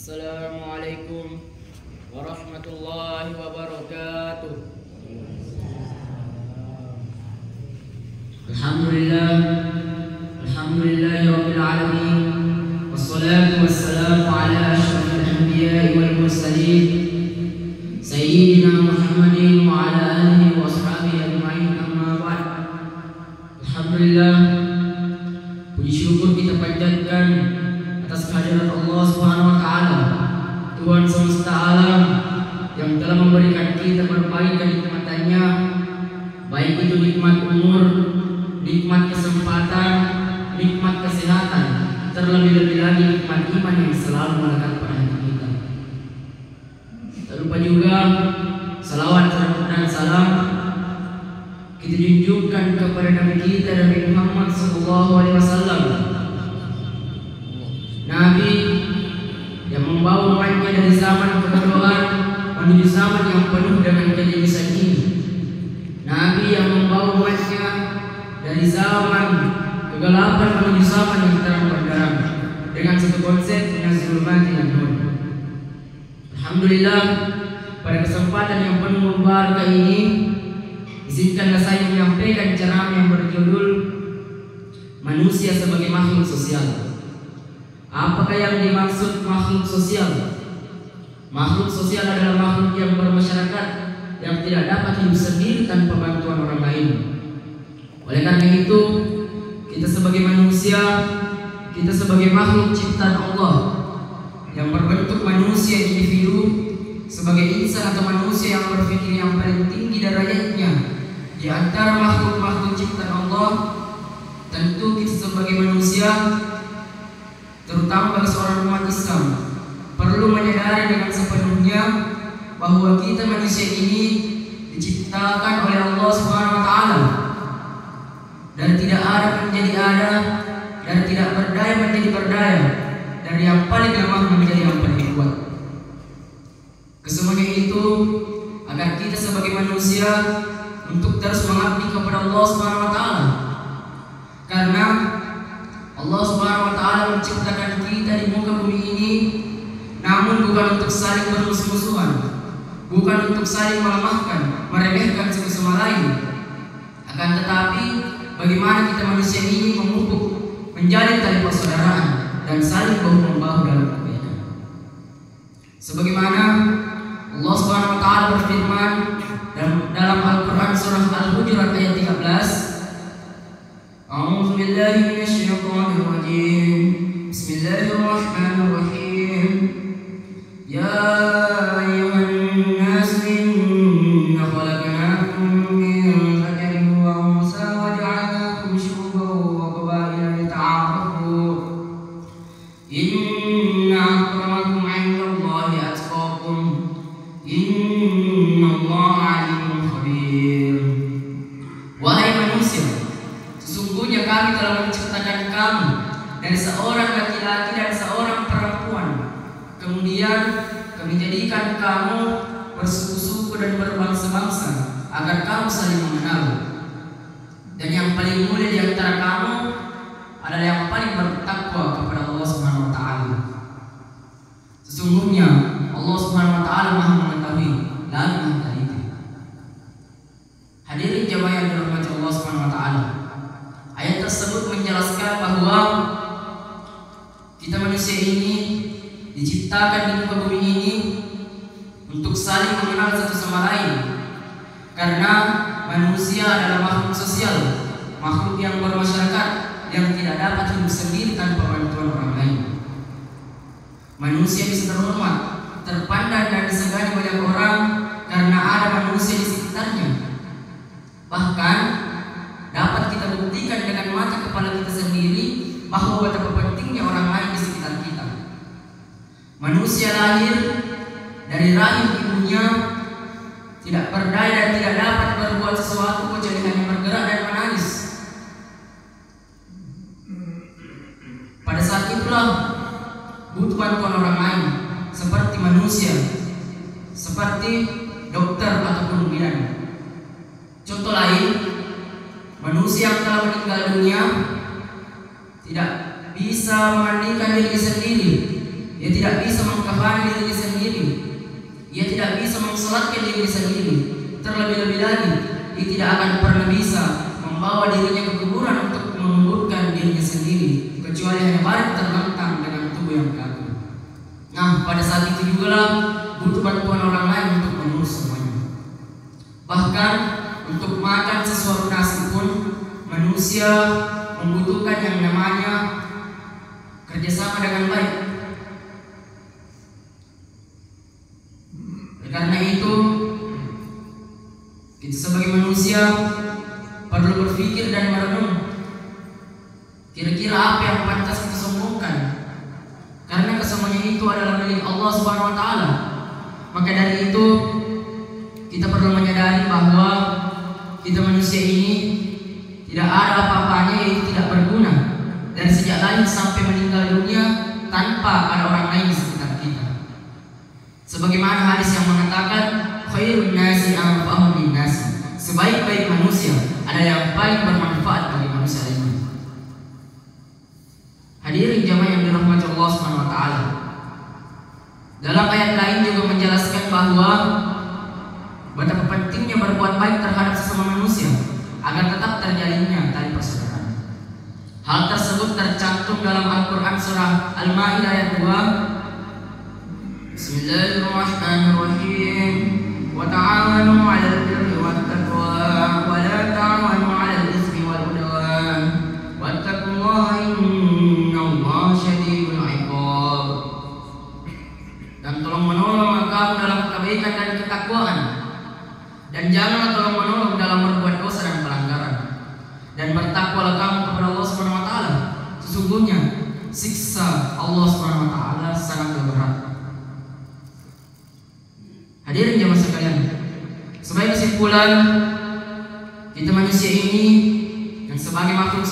Assalamualaikum warahmatullahi wabarakatuh. Alhamdulillahirabbil alamin. Wassalatu wassalamu ala asyrafil anbiya'i wal mursalin sayyidina Muhammadin wa ala alihi wa ashabihi ajma'in, amma ba'd. Alhamdulillah, puji syukur kita panjatkan atas kehadiran Allah Subhanahu wa taala, Tuhan semesta alam yang telah memberikan kita berbagai kenikmatannya, baik itu nikmat umur, nikmat kesempatan, nikmat kesehatan, terlebih-lebih lagi nikmat iman yang selalu melekat pada hati kita. Tak lupa juga salawat dan salam kita junjukkan kepada Nabi kita, Nabi Muhammad SAW, Nabi yang membawa umatnya dari zaman kebodohan menuju zaman yang penuh dengan kejenisan ini. Nabi yang membawa umatnya dari zaman kegelapan menuju zaman yang terang benderang dengan satu konsep minaz-zulumati ilan nur. Alhamdulillah, pada kesempatan yang penuh membarakah ini, izinkanlah saya menyampaikan ceramah yang berjudul Manusia sebagai Makhluk Sosial. Apakah yang dimaksud makhluk sosial? Makhluk sosial adalah makhluk yang bermasyarakat, yang tidak dapat hidup sendiri tanpa bantuan orang lain. Oleh karena itu, kita sebagai manusia, kita sebagai makhluk ciptaan Allah yang berbentuk manusia individu, sebagai insan atau manusia yang berpikir yang paling tinggi derajatnya di antara makhluk-makhluk ciptaan Allah, tentu kita sebagai manusia, terutama bagi seorang umat Islam, perlu menyadari dengan sepenuhnya bahwa kita manusia ini diciptakan oleh Allah Subhanahu wa taala, dan tidak ada menjadi ada, dan tidak berdaya menjadi berdaya, dari yang paling lemah menjadi yang paling kuat. Kesemuanya itu agar kita sebagai manusia untuk terus mengabdi kepada Allah Subhanahu wa taala. Karena Allah Subhanahu wa taala menciptakan kita di muka bumi ini namun bukan untuk saling bermusuh-musuhan, bukan untuk saling melemahkan, meremehkan satu sama lain. Akan tetapi bagaimana kita manusia ini memupuk, menjalin tali persaudaraan dan saling bahu-membahu dalam kebaikan. Sebagaimana Allah Subhanahu wa taala berfirman dalam Al-Qur'an surah Al-Hujurat ayat 13, A'udzu billahi minasyaitonir rajim. Bismillahirrahmanirrahim. Ya ayyuhan nas, inna khalaqnakum min dzakarin wa unsa wa ja'alnakum syu'uban wa qabaila lita'arafu. Inna akramakum 'indallahi atqakum. Innallaha 'alimun khabir. Wahai manusia, sesungguhnya kami telah menciptakan kamu dari seorang laki-laki dan seorang perempuan. Kemudian kami jadikan kamu bersuku-suku dan berbangsa-bangsa agar kamu saling mengenal. Dan yang paling mulia di antara kamu adalah yang paling bertakwa kepada Allah Subhanahu wa taala. Sesungguhnya Allah Subhanahu wa taala Maha mengetahui lagi Maha teliti. Hadirin jemaah yang dirahmati Allah Subhanahu wa taala, ayat tersebut menjelaskan bahwa kita manusia ini diciptakan di muka bumi ini untuk saling mengenal satu sama lain. Karena manusia adalah makhluk sosial, makhluk yang bermasyarakat, yang tidak dapat hidup sendiri tanpa bantuan orang lain. Manusia bisa terhormat, terpandang dan disegani banyak orang karena ada manusia di sekitarnya. Bahkan dapat kita buktikan dengan mata kepala kita sendiri bahwa betapa pentingnya orang lain di sekitar kita. Manusia lahir dari rahim ibunya tidak berdaya dan tidak dapat berbuat sesuatu kecuali hanya bergerak dan menangis. Pada saat itulah butuh bantuan orang lain seperti manusia, seperti dokter ataupun bidan. Contoh lain, manusia yang telah meninggal dunia tidak bisa memandikan diri sendiri, dia tidak bisa mengkafani kepada dirinya sendiri. Ia tidak bisa mensolatkan dirinya sendiri. Terlebih-lebih lagi, ia tidak akan pernah bisa membawa dirinya ke kuburan untuk menguburkan dirinya sendiri, kecuali hanya badan terlentang dengan tubuh yang kaku. Nah, pada saat itu juga lah butuh bantuan orang lain untuk mengurus semuanya. Bahkan untuk makan sesuatu nasi pun manusia membutuhkan yang namanya kerjasama dengan baik. Karena itu kita sebagai manusia perlu berpikir dan merenung kira-kira apa yang pantas kita sombongkan, karena kesemuanya itu adalah milik Allah Subhanahu wa Ta'ala. Maka dari itu kita perlu menyadari bahwa kita manusia ini tidak ada apa-apanya, yaitu tidak berguna dari sejak lahir sampai meninggal dunia tanpa ada orang lain di sekitar kita. Sebagaimana hadis yang mengatakan khairun nasi anfa'uhum linnasi, sebaik-baik manusia ada yang paling bermanfaat bagi manusia lainnya. Hadirin jamaah yang dirahmati Allah Subhanahu wa Ta'ala, dalam ayat lain juga menjelaskan bahwa betapa pentingnya berbuat baik terhadap sesama manusia agar tetap terjalinnya tali persaudaraan. Hal tersebut tercantum dalam Al-Quran surah Al-Ma'idah ayat 2. Bismillahirrahmanirrahim. Wa ta'awanu 'alal birri wat taqwa wa la ta'awanu 'alal itsmi wal 'udwan wattaqullaha innallaha syadidul 'iqab. Dan tolong menolong kamu dalam kebaikan dan ketakwaan, dan janganlah tolong menolong dalam berbuat dosa dan pelanggaran, dan bertakwalah kamu kepada Allah Subhanahu wa Ta'ala. Sesungguhnya siksa Allah Subhanahu wa Ta'ala sangat berat. Hadirin jamaah sekalian, sebagai kesimpulan, kita manusia ini yang sebagai makhluk